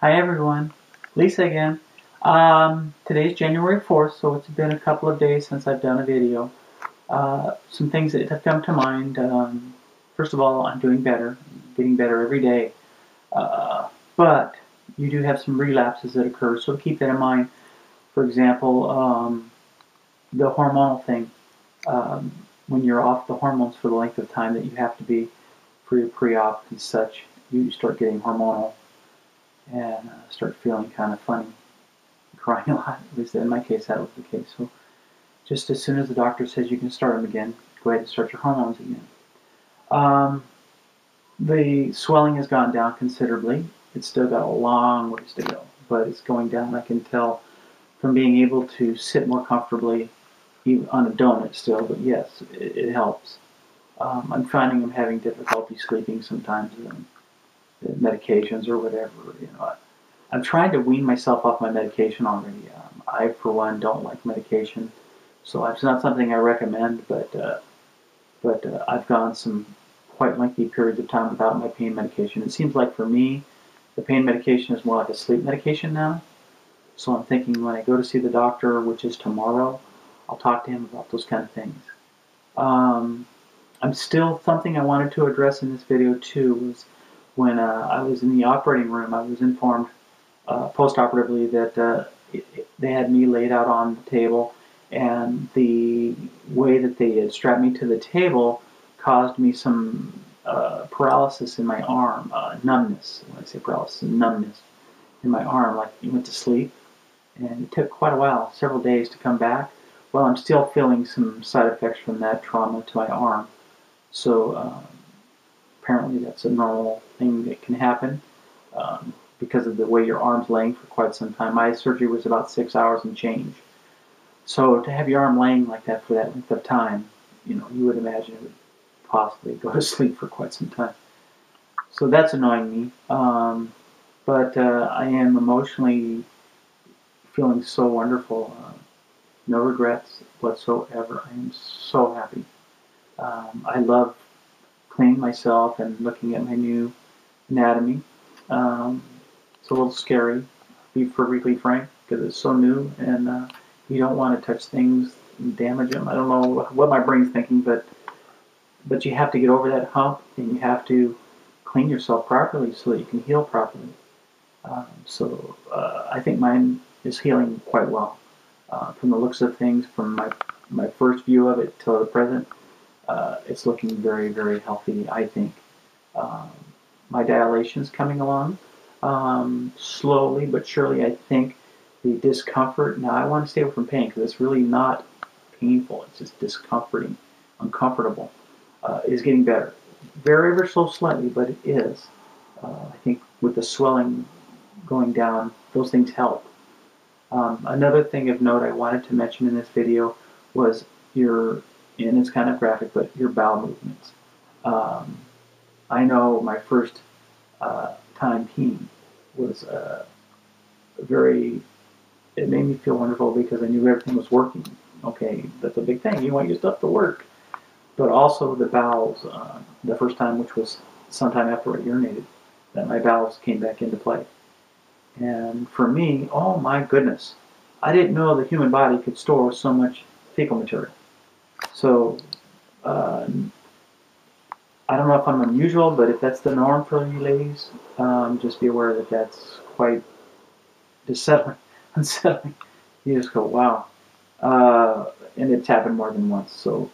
Hi everyone, Lisa again. Today's January 4th, so it's been a couple of days since I've done a video. Some things that have come to mind. First of all, I'm doing better, getting better every day. But you do have some relapses that occur, so keep that in mind. For example, the hormonal thing. When you're off the hormones for the length of time that you have to be for your pre-op and such, you start getting hormonal and start feeling kind of funny, crying a lot. At least in my case, that was the case. So just as soon as the doctor says you can start them again, go ahead and start your hormones again. The swelling has gone down considerably. It's still got a long ways to go, but it's going down. I can tell from being able to sit more comfortably, even on a donut still, but yes, it helps. I'm finding I'm having difficulty sleeping sometimes. Medications or whatever. I'm trying to wean myself off my medication already. I, for one, don't like medication, so it's not something I recommend. But I've gone some quite lengthy periods of time without my pain medication. It seems like for me, the pain medication is more like a sleep medication now. So I'm thinking when I go to see the doctor, which is tomorrow, I'll talk to him about those kind of things. I'm still something I wanted to address in this video too was when I was in the operating room, I was informed post-operatively that they had me laid out on the table, and the way that they had strapped me to the table caused me some paralysis in my arm, numbness. When I say paralysis, numbness in my arm, like you went to sleep. And it took quite a while, several days, to come back. Well, I'm still feeling some side effects from that trauma to my arm. So apparently that's a normal thing that can happen because of the way your arm's laying for quite some time. My surgery was about 6 hours and change. So to have your arm laying like that for that length of time, you would imagine it would possibly go to sleep for quite some time. So that's annoying me. But I am emotionally feeling so wonderful. No regrets whatsoever. I am so happy. I love cleaning myself and looking at my new anatomy. It's a little scary, to be perfectly frank, because it's so new and you don't want to touch things and damage them. I don't know what my brain's thinking, but you have to get over that hump and you have to clean yourself properly so that you can heal properly. So I think mine is healing quite well. From the looks of things, from my first view of it till the present, it's looking very, very healthy, I think. My dilation is coming along slowly but surely. I think the discomfort, now I want to stay away from pain because it's really not painful, it's just discomforting, uncomfortable, is getting better. Very, very slow, slightly, but it is. I think with the swelling going down, those things help. Another thing of note I wanted to mention in this video was and it's kind of graphic, but your bowel movements. I know my first time peeing was it made me feel wonderful because I knew everything was working. Okay, that's a big thing. You want your stuff to work. But also the bowels, the first time, which was sometime after I urinated, that my bowels came back into play. And for me, oh my goodness, I didn't know the human body could store so much fecal material. So I don't know if I'm unusual, but if that's the norm for you ladies, just be aware that that's quite unsettling. You just go, wow. And it's happened more than once, so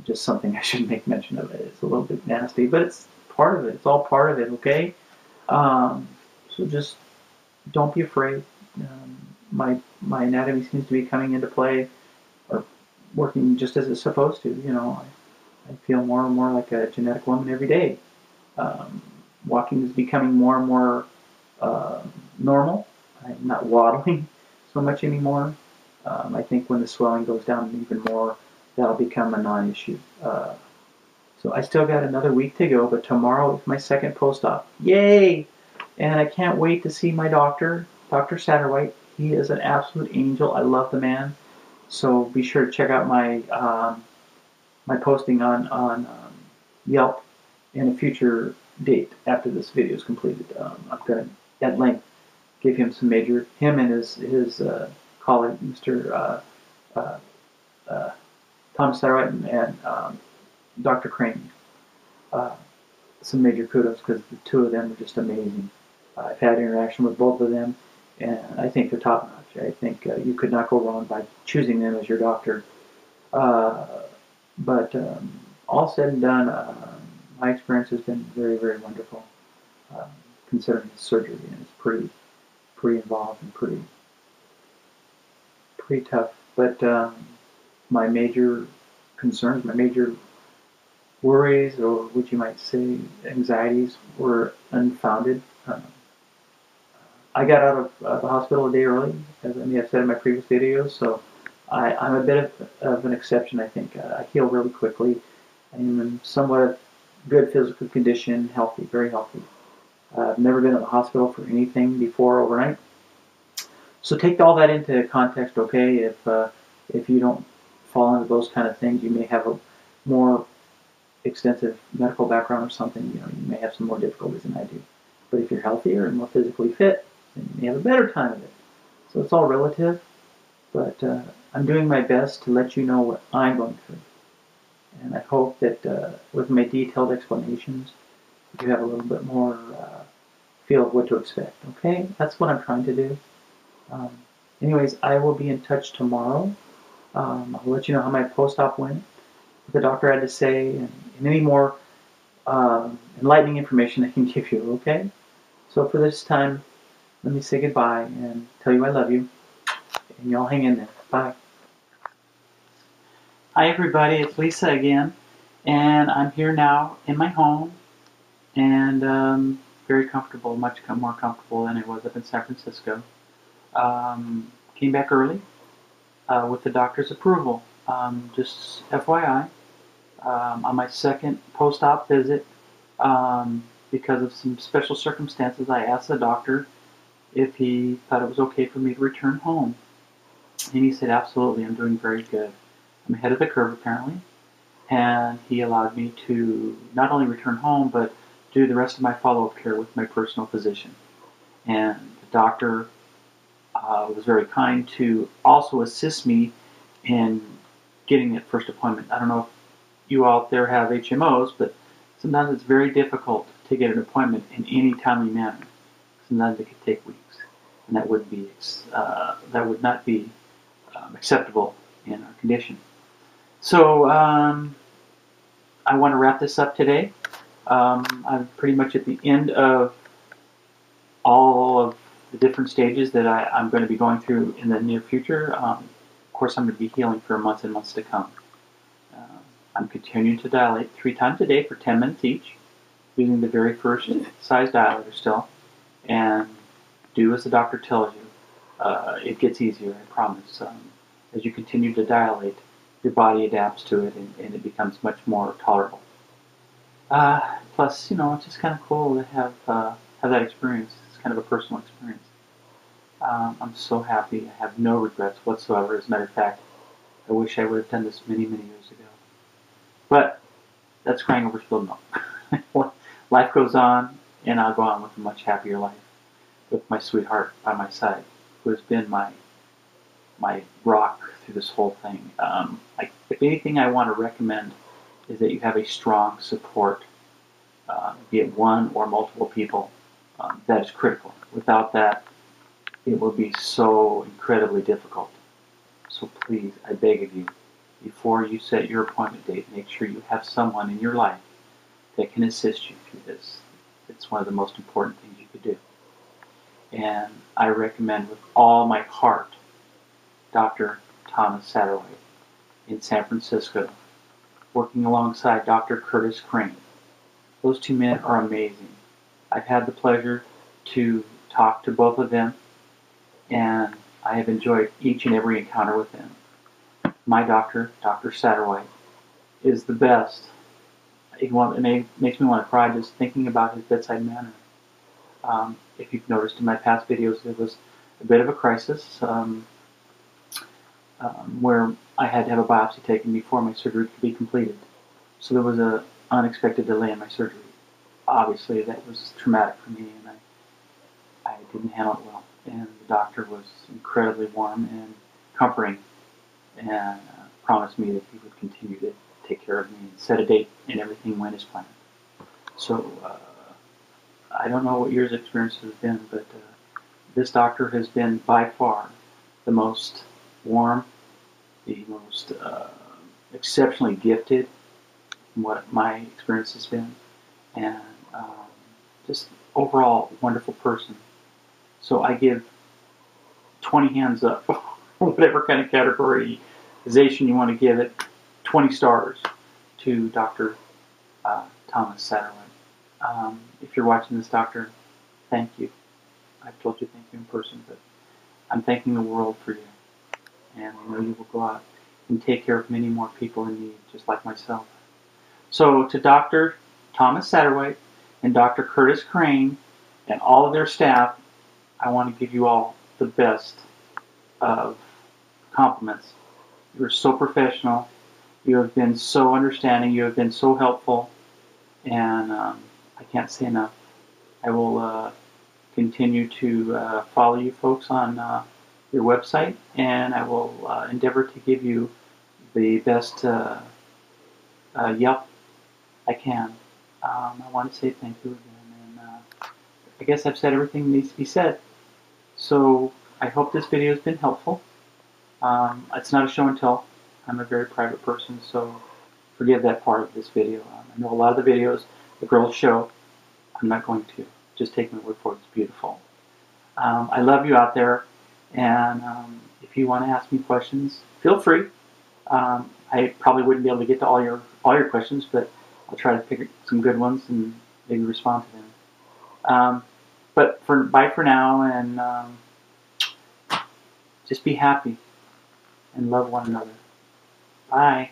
just something I should make mention of it. It's a little bit nasty, but it's part of it. It's all part of it, okay? So just don't be afraid. My anatomy seems to be coming into play, or working just as it's supposed to. I feel more and more like a genetic woman every day. Walking is becoming more and more normal. I'm not waddling so much anymore. I think when the swelling goes down even more, that'll become a non-issue. So I still got another week to go, but tomorrow is my second post-op. Yay! And I can't wait to see my doctor, Dr. Satterwhite. He is an absolute angel. I love the man. So be sure to check out my my posting on Yelp in a future date after this video is completed. I'm going to, at length, gave him some major, him and his colleague, Mr. Thomas Sarwright and Dr. Crane, some major kudos because the two of them are just amazing. I've had interaction with both of them, and I think they're top notch. I think you could not go wrong by choosing them as your doctor. But all said and done, my experience has been very, very wonderful, considering the surgery, and it's pretty involved and pretty tough. But my major concerns, my major worries, or what you might say anxieties, were unfounded. I got out of the hospital a day early, as I may have said in my previous videos, so I'm a bit of an exception, I think. I heal really quickly. I'm in somewhat good physical condition, healthy, very healthy. I've never been in the hospital for anything before overnight. So take all that into context, okay? If you don't fall into those kind of things, you may have a more extensive medical background or something. You know, you may have some more difficulties than I do. But if you're healthier and more physically fit, then you may have a better time of it. So it's all relative. But I'm doing my best to let you know what I'm going through. And I hope that with my detailed explanations, you have a little bit more feel of what to expect. Okay? That's what I'm trying to do. Anyways, I will be in touch tomorrow. I'll let you know how my post-op went, what the doctor had to say, and any more enlightening information I can give you, okay? So for this time, let me say goodbye and tell you I love you. And y'all hang in there. Bye. Hi everybody, it's Lisa again. And I'm here now in my home. And very comfortable, much more comfortable than I was up in San Francisco. Came back early with the doctor's approval. Just FYI, on my second post-op visit, because of some special circumstances, I asked the doctor if he thought it was okay for me to return home. And he said, absolutely, I'm doing very good. I'm ahead of the curve, apparently. And he allowed me to not only return home, but do the rest of my follow-up care with my personal physician. And the doctor was very kind to also assist me in getting that first appointment. I don't know if you out there have HMOs, but sometimes it's very difficult to get an appointment in any timely manner. Sometimes it could take weeks, and that would not be acceptable in our condition. So I want to wrap this up today. I'm pretty much at the end of all of the different stages that I'm going to be going through in the near future. Of course, I'm going to be healing for months and months to come. I'm continuing to dilate 3 times a day for 10 minutes each, using the very first size dilator still. And do as the doctor tells you. It gets easier, I promise. As you continue to dilate, your body adapts to it, and it becomes much more tolerable. Plus, you know, it's just kind of cool to have that experience. It's kind of a personal experience. I'm so happy. I have no regrets whatsoever. As a matter of fact, I wish I would have done this many, many years ago. But that's crying over spilled milk. Life goes on, and I'll go on with a much happier life with my sweetheart by my side, who has been my rock through this whole thing. If anything I want to recommend is that you have a strong support, be it one or multiple people. That is critical. Without that, it will be so incredibly difficult. So please, I beg of you, before you set your appointment date, make sure you have someone in your life that can assist you through this. It's one of the most important things you could do. And I recommend with all my heart Dr. Thomas Satterwhite in San Francisco, working alongside Dr. Curtis Crane. Those two men are amazing. I've had the pleasure to talk to both of them, and I have enjoyed each and every encounter with them. My doctor, Dr. Satterwhite, is the best. It makes me want to cry just thinking about his bedside manner. If you've noticed in my past videos, there was a bit of a crisis where I had to have a biopsy taken before my surgery could be completed. So there was an unexpected delay in my surgery. Obviously, that was traumatic for me, and I didn't handle it well. and the doctor was incredibly warm and comforting, and promised me that he would continue to take care of me and set a date, and everything went as planned. So I don't know what yours experience has been, but this doctor has been by far the most warm, the most exceptionally gifted from what my experience has been, and just overall wonderful person. So I give 20 hands up, whatever kind of categorization you want to give it, 20 stars to Dr. Thomas Satterwhite. If you're watching this, doctor, thank you. I've told you thank you in person, but I'm thanking the world for you. And I know you will go out and take care of many more people in need, just like myself. So to Dr. Thomas Satterwhite and Dr. Curtis Crane and all of their staff, I want to give you all the best of compliments. You are so professional. You have been so understanding. You have been so helpful. And I can't say enough. I will continue to follow you folks on your website, and I will endeavor to give you the best Yelp I can. I want to say thank you again, and I guess I've said everything that needs to be said. So I hope this video has been helpful. It's not a show and tell. I'm a very private person, so forgive that part of this video. I know a lot of the videos the girls show. I'm not going to. Just take my word for it. It's beautiful. I love you out there, and if you want to ask me questions, feel free. I probably wouldn't be able to get to all your questions, but I'll try to pick some good ones and maybe respond to them. But bye for now, and just be happy and love one another. Bye.